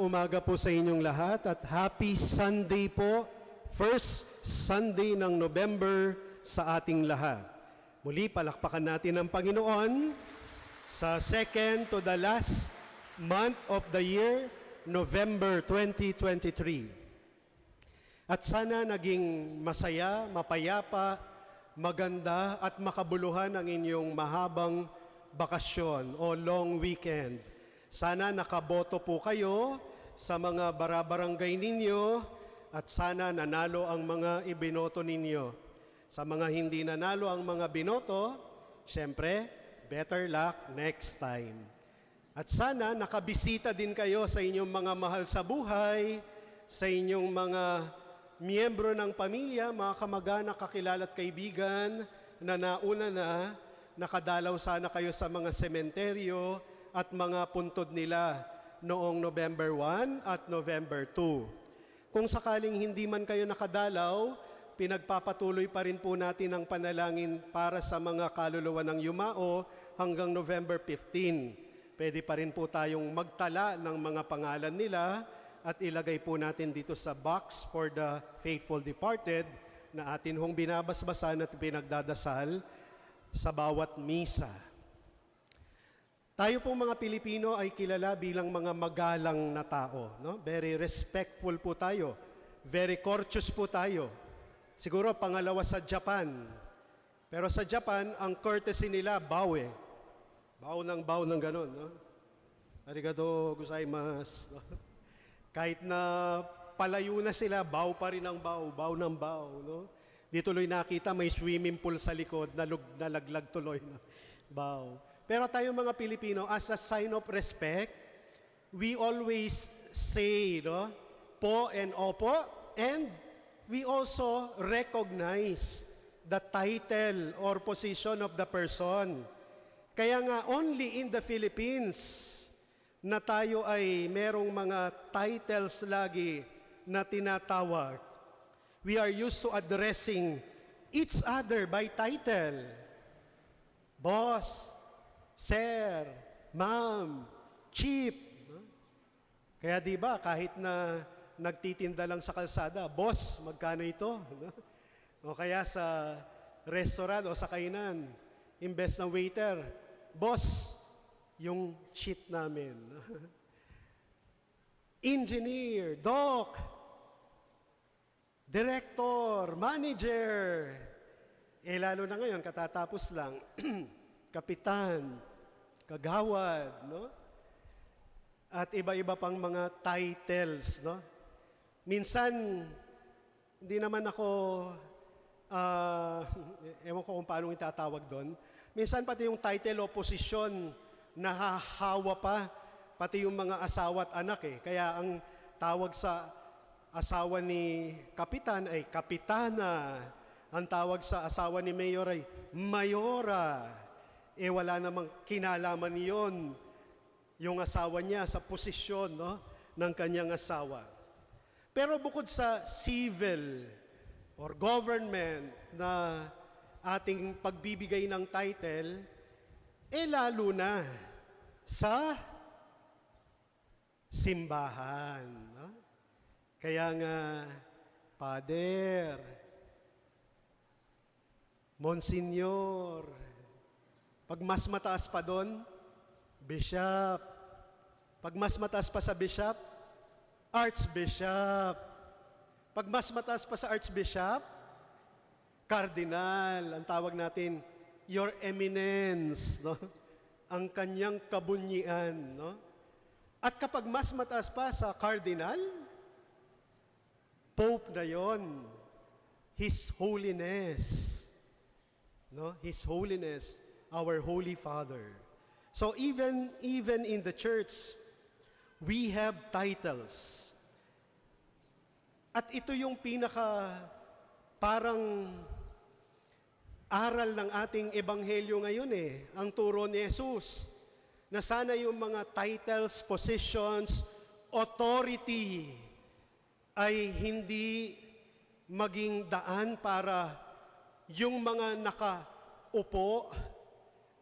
umaga po sa inyong lahat at happy Sunday po, first Sunday ng November sa ating lahat. Muli palakpakan natin ang Panginoon sa second to the last month of the year, November 2023. At sana naging masaya, mapayapa, maganda at makabuluhan ang inyong mahabang bakasyon o long weekend. Sana nakaboto po kayo sa mga barabarangay ninyo at sana nanalo ang mga ibinoto ninyo. Sa mga hindi nanalo ang mga binoto, syempre, better luck next time. At sana nakabisita din kayo sa inyong mga mahal sa buhay, sa inyong mga miyembro ng pamilya, mga kamag-anak, kakilala at kaibigan na nauna na, nakadalaw sana kayo sa mga sementeryo at mga puntod nila noong November 1 at November 2. Kung sakaling hindi man kayo nakadalaw, pinagpapatuloy pa rin po natin ang panalangin para sa mga kaluluwa ng yumao hanggang November 15. Pwede pa rin po tayong magtala ng mga pangalan nila at ilagay po natin dito sa box for the faithful departed na atin hong binabasbasan at pinagdadasal sa bawat misa. Tayo pong mga Pilipino ay kilala bilang mga magalang na tao. No? Very respectful po tayo. Very courteous po tayo. Siguro pangalawa sa Japan. Pero sa Japan, ang courtesy nila, bow eh. Bow ng ganun. No? Arigato gozaimasu. No? Kahit na palayo na sila, bow pa rin ang bow ng bow. No? Di tuloy nakita, may swimming pool sa likod, nalaglag tuloy. No? Bow. Pero tayong mga Pilipino, as a sign of respect, we always say, no, po and opo, and we also recognize the title or position of the person. Kaya nga, only in the Philippines na tayo ay merong mga titles lagi na tinatawag. We are used to addressing each other by title. Boss, sir, ma'am, chief. Kaya di ba kahit na nagtitinda lang sa kalsada, boss, magkano ito? O kaya sa restaurant o sa kainan, imbes na waiter, boss, yung cheat namin. Engineer, doc, director, manager. Lalo na ngayon, katatapos lang, kapitan, kagawad, no? At iba-iba pang mga titles, no? Minsan, hindi naman ako, ewan ko kung paano itatawag doon. Minsan pati yung title o posisyon, nahahawa pa, pati yung mga asawa at anak eh. Kaya ang tawag sa asawa ni kapitan ay kapitana. Ang tawag sa asawa ni mayor ay mayora. Wala namang kinalaman yon yung asawa niya sa posisyon, no, ng kanyang asawa. Pero bukod sa civil or government na ating pagbibigay ng title, lalo na sa simbahan. No? Kaya nga, Pader, Monsignor, pag mas mataas pa doon, Bishop. Pag mas mataas pa sa Bishop, Archbishop. Pag mas mataas pa sa Archbishop, Cardinal. Ang tawag natin, Your Eminence. No? Ang kanyang kabunyian. No? At kapag mas mataas pa sa Cardinal, Pope na yon. His Holiness. No? His Holiness, our Holy Father. So even in the church, we have titles. At ito yung parang aral ng ating ebanghelyo ngayon eh, ang turo ni Jesus, na sana yung mga titles, positions, authority ay hindi maging daan para yung mga nakaupo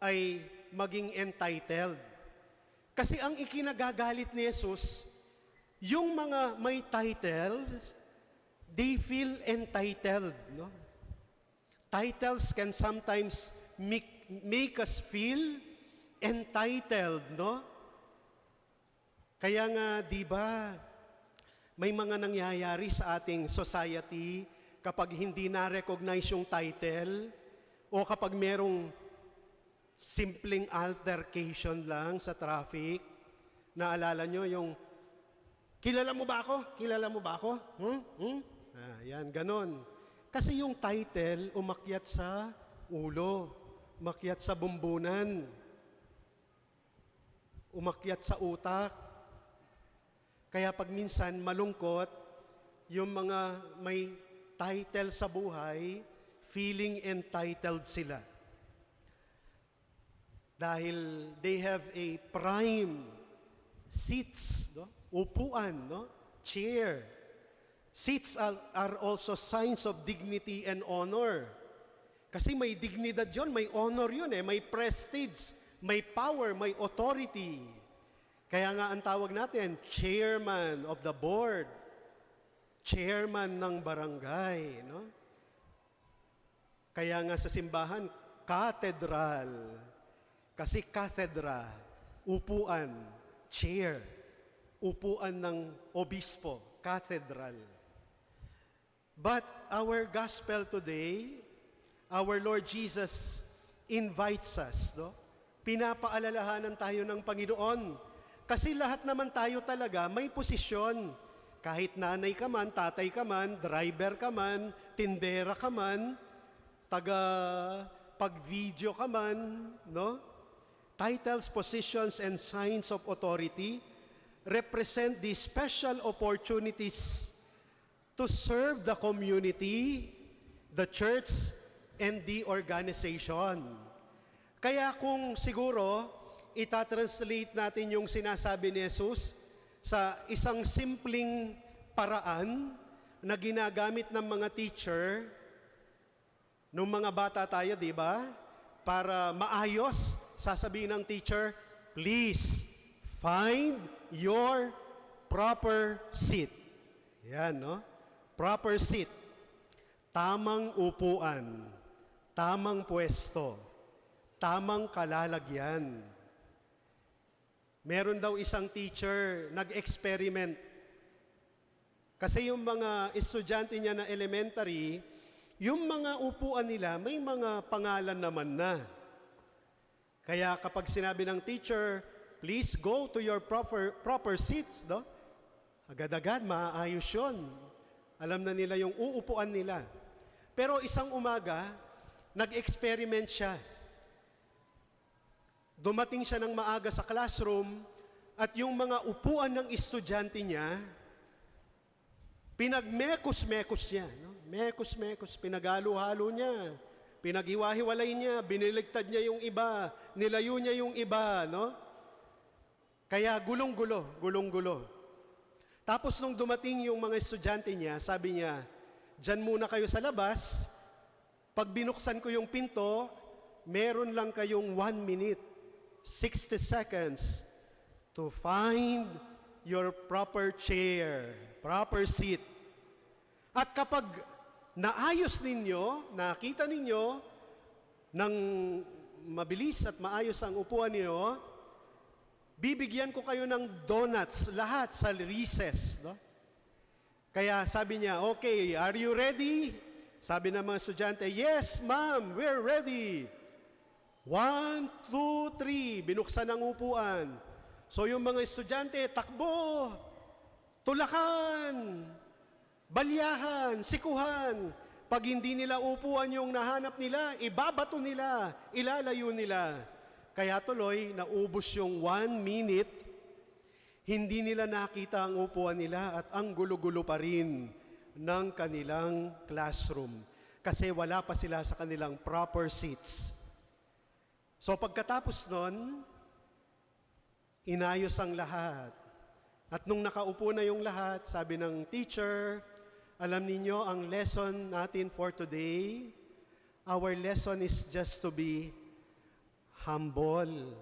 ay maging entitled. Kasi ang ikinagagalit ni Jesus, Yung mga may titles, they feel entitled, no? Titles can sometimes make us feel entitled, no? Kaya nga, di ba, may mga nangyayari sa ating society kapag hindi na-recognize yung title o kapag merong simpleng altercation lang sa traffic. Naalala nyo yung, kilala mo ba ako? Kilala mo ba ako? Yan, ganon. Kasi yung title umakyat sa ulo, umakyat sa bumbunan, umakyat sa utak. Kaya pag minsan malungkot, yung mga may title sa buhay, feeling entitled sila. Dahil they have a prime seats, no? Upuan, no? Chair. Seats are also signs of dignity and honor. Kasi may dignidad yun, may honor yun may prestige, may power, may authority. Kaya nga ang tawag natin, chairman of the board, chairman ng barangay, no? Kaya nga sa simbahan, cathedral. Kasi cathedra, upuan, chair, upuan ng obispo, cathedral. But our gospel today, our Lord Jesus invites us, no? Pinapaalalahanan tayo ng Panginoon. Kasi lahat naman tayo talaga may posisyon. Kahit nanay ka man, tatay ka man, driver ka man, tindera ka man, pag-video ka man, no? Titles, positions, and signs of authority represent the special opportunities to serve the community, the church, and the organization. Kaya kung siguro, itatranslate natin yung sinasabi ni Jesus sa isang simpleng paraan na ginagamit ng mga teacher nung mga bata tayo, di ba? Para maayos, sasabihin ng teacher, please find your proper seat. Yan, no? Proper seat. Tamang upuan, tamang pwesto, tamang kalalagyan. Meron daw isang teacher, nag-experiment. Kasi yung mga estudyante niya na elementary, yung mga upuan nila, may mga pangalan naman na. Kaya kapag sinabi ng teacher, please go to your proper seats, no? Agad-agad, maaayos yun. Alam na nila yung uupuan nila. Pero isang umaga, nag-experiment siya. Dumating siya ng maaga sa classroom at yung mga upuan ng estudyante niya, pinagmekos-mekos niya. No? Mekos-mekos, pinagalo-halo niya, pinaghiwa-hiwalay niya, biniligtad niya yung iba, nilayo niya yung iba. No? Kaya gulong-gulo. Tapos nung dumating yung mga estudyante niya, sabi niya, dyan muna kayo sa labas, pag binuksan ko yung pinto, meron lang kayong 1 minute. 60 seconds to find your proper chair, proper seat. At kapag naayos ninyo, nakita ninyo ng mabilis at maayos ang upuan niyo, bibigyan ko kayo ng donuts lahat sa recess. No? Kaya sabi niya, okay, are you ready? Sabi ng mga estudyante, yes, ma'am, we're ready. 1, 2, 3, binuksan ang upuan. So yung mga estudyante, takbo, tulakan, balyahan, sikuhan. Pag hindi nila upuan yung nahanap nila, ibabato nila, ilalayo nila. Kaya tuloy, naubos yung 1 minute, hindi nila nakita ang upuan nila at ang gulo-gulo pa rin ng kanilang classroom. Kasi wala pa sila sa kanilang proper seats. So pagkatapos nun, inayos ang lahat. At nung nakaupo na yung lahat, sabi ng teacher, alam ninyo, ang lesson natin for today, our lesson is just to be humble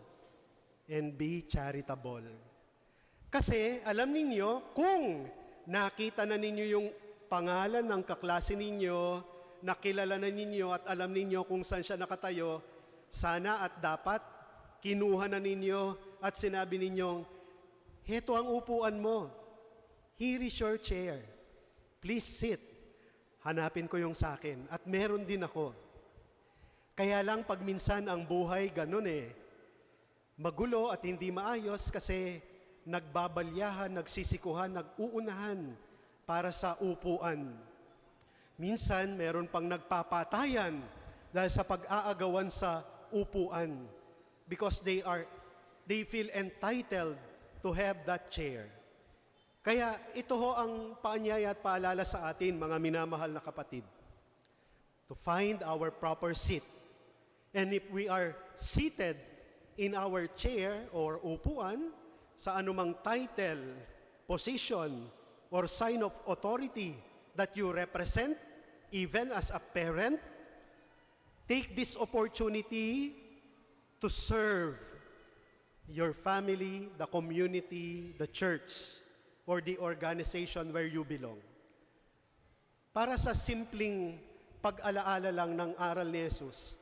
and be charitable. Kasi alam ninyo, kung nakita na ninyo yung pangalan ng kaklase ninyo, nakilala na ninyo at alam ninyo kung saan siya nakatayo, sana at dapat kinuha na ninyo at sinabi ninyong, heto ang upuan mo. Here is your chair. Please sit. Hanapin ko yung sa akin. At meron din ako. Kaya lang pag minsan ang buhay ganun magulo at hindi maayos kasi nagbabalyahan, nagsisikuhan, nag-uunahan para sa upuan. Minsan, meron pang nagpapatayan dahil sa pag-aagawan sa upuan because they feel entitled to have that chair. Kaya ito ho ang paanyaya at paalala sa atin, mga minamahal na kapatid, to find our proper seat. And if we are seated in our chair or upuan, sa anumang title, position, or sign of authority that you represent, even as a parent, take this opportunity to serve your family, the community, the church, or the organization where you belong. Para sa simpleng pag-alaala lang ng aral ni Jesus,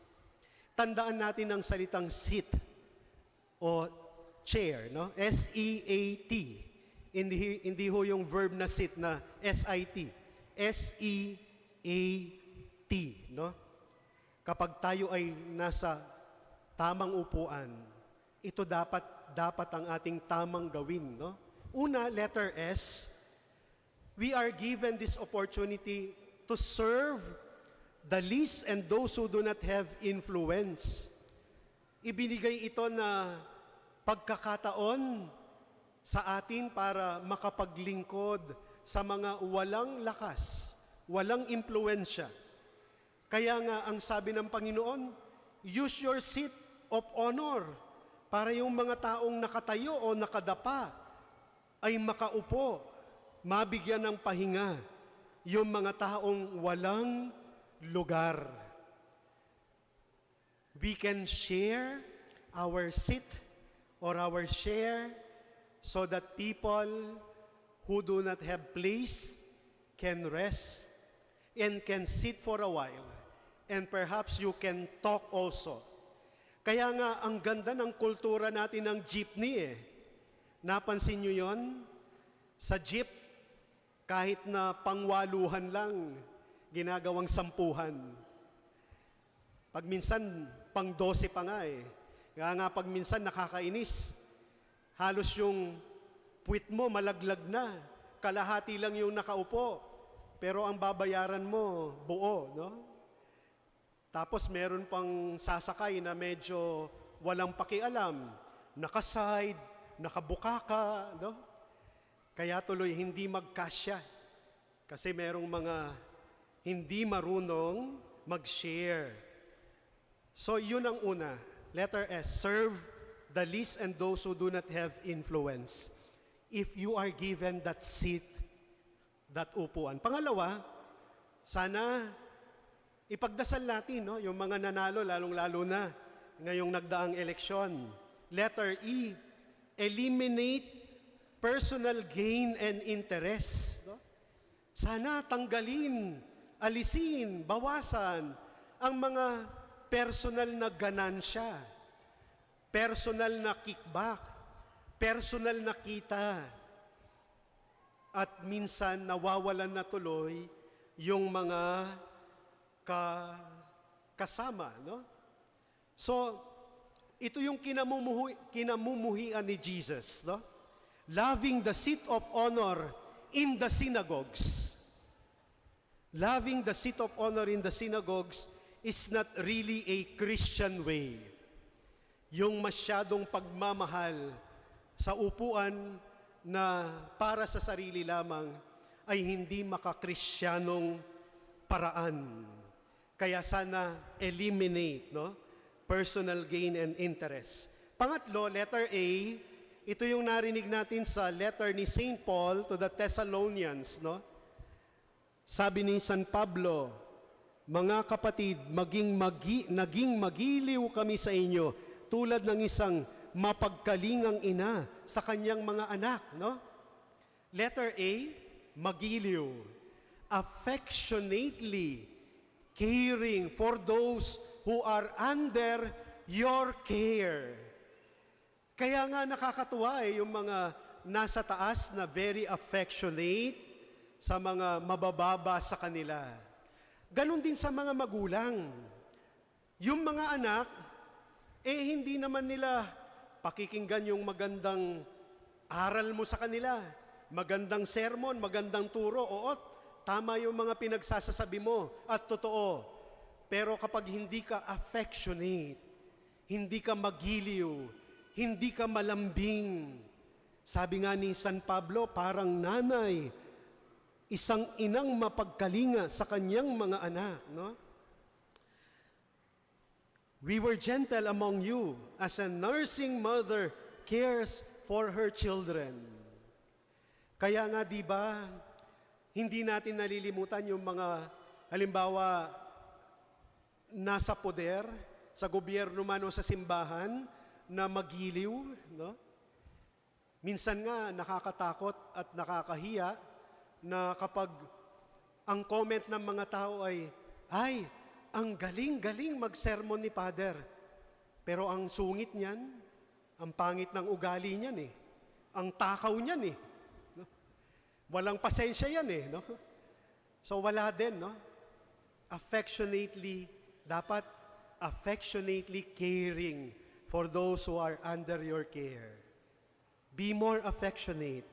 tandaan natin ang salitang seat o chair, no? S-E-A-T. Hindi ho yung verb na sit na S-I-T. S-E-A-T, no? Kapag tayo ay nasa tamang upuan, ito dapat ang ating tamang gawin, no? Una, letter S, we are given this opportunity to serve the least and those who do not have influence. Ibinigay ito na pagkakataon sa atin para makapaglingkod sa mga walang lakas, walang impluensya. Kaya nga ang sabi ng Panginoon, use your seat of honor para yung mga taong nakatayo o nakadapa ay makaupo, mabigyan ng pahinga yung mga taong walang lugar. We can share our seat or our share so that people who do not have place can rest and can sit for a while. And perhaps you can talk also. Kaya nga, ang ganda ng kultura natin ng jeepney Napansin nyo yon? Sa jeep, kahit na pangwaluhan lang, ginagawang 10. Pag minsan, pang 12 pa nga Kaya nga pag minsan nakakainis, halos yung puwit mo malaglag na, kalahati lang yung nakaupo, pero ang babayaran mo buo, no? Tapos meron pang sasakay na medyo walang pakialam, nakaside, nakabukaka, no? Kaya tuloy hindi magkasya. Kasi merong mga hindi marunong mag-share. So yun ang una. Letter S, serve the least and those who do not have influence. If you are given that seat, that upuan. Pangalawa, sana ipagdasal natin, no, yung mga nanalo, lalong-lalo na ngayong nagdaang eleksyon. Letter E, eliminate personal gain and interest. No? Sana tanggalin, alisin, bawasan ang mga personal na ganansya, personal na kickback, personal na kita, at minsan nawawalan na tuloy yung mga kasama, no? So, ito yung kinamumuhian ni Jesus, no? Loving the seat of honor in the synagogues. Loving the seat of honor in the synagogues is not really a Christian way. Yung masyadong pagmamahal sa upuan na para sa sarili lamang ay hindi makakrisyanong paraan. Kaya sana eliminate, no? Personal gain and interest. Pangatlo, letter A, ito yung narinig natin sa letter ni St. Paul to the Thessalonians, no? Sabi ni San Pablo, mga kapatid, naging magiliw kami sa inyo tulad ng isang mapagkalingang ina sa kanyang mga anak, no? Letter A, magiliw. Affectionately caring for those who are under your care. Kaya nga nakakatuwa yung mga nasa taas na very affectionate sa mga mabababa sa kanila. Ganon din sa mga magulang. Yung mga anak, hindi naman nila pakikinggan yung magandang aral mo sa kanila, magandang sermon, magandang turo, oo, tama yung mga pinagsasasabi mo at totoo. Pero kapag hindi ka affectionate, hindi ka magiliw, hindi ka malambing, sabi nga ni San Pablo, parang nanay, isang inang mapagkalinga sa kanyang mga anak, no? We were gentle among you as a nursing mother cares for her children. Kaya nga, di ba, hindi natin nalilimutan yung mga, halimbawa, nasa poder, sa gobyerno man o sa simbahan, na magiliw, no? Minsan nga nakakatakot at nakakahiya na kapag ang comment ng mga tao ay, ang galing-galing mag-sermon ni Father. Pero ang sungit niyan, ang pangit ng ugali niyan ang takaw niyan no? Walang pasensya yan no? So wala din, no? Dapat affectionately caring for those who are under your care. Be more affectionate.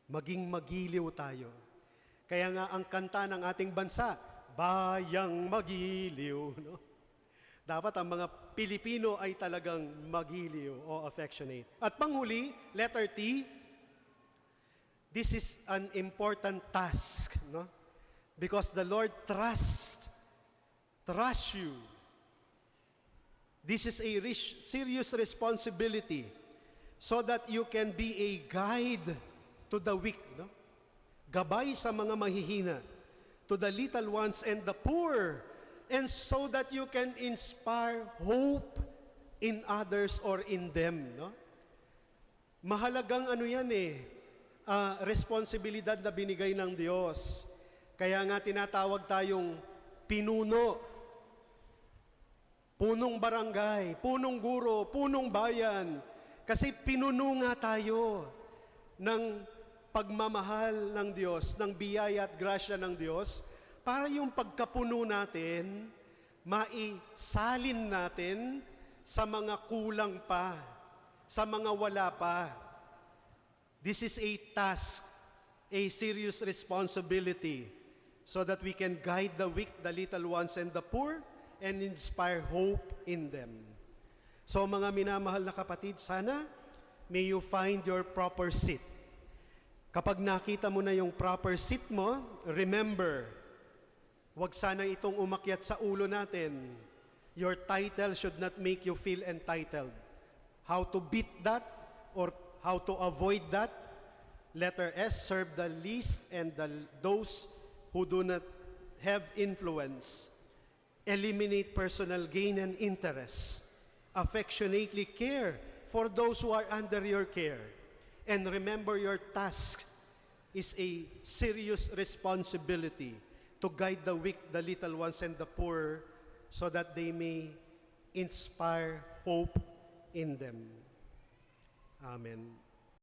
Maging magiliw tayo. Kaya nga ang kanta ng ating bansa, Bayang Magiliw. No? Dapat ang mga Pilipino ay talagang magiliw o affectionate. At panghuli, letter T, this is an important task. No? Because the Lord trusts you. This is a serious responsibility so that you can be a guide to the weak, no? Gabay sa mga mahihina, to the little ones and the poor, and so that you can inspire hope in others or in them, no? Mahalagang yan responsibilidad na binigay ng Diyos. Kaya nga tinatawag tayong pinuno, punong barangay, punong guro, punong bayan. Kasi pinuno nga tayo ng pagmamahal ng Diyos, ng biyaya at grasya ng Diyos, para yung pagkapuno natin, maisalin natin sa mga kulang pa, sa mga wala pa. This is a task, a serious responsibility, so that we can guide the weak, the little ones, and the poor, and inspire hope in them. So mga minamahal na kapatid, sana may you find your proper seat. Kapag nakita mo na yung proper seat mo, remember, wag sana itong umakyat sa ulo natin. Your title should not make you feel entitled. How to beat that or how to avoid that? Letter S, serve the least and those who do not have influence. Eliminate personal gain and interest. Affectionately care for those who are under your care. And remember, your task is a serious responsibility to guide the weak, the little ones, and the poor so that they may inspire hope in them. Amen.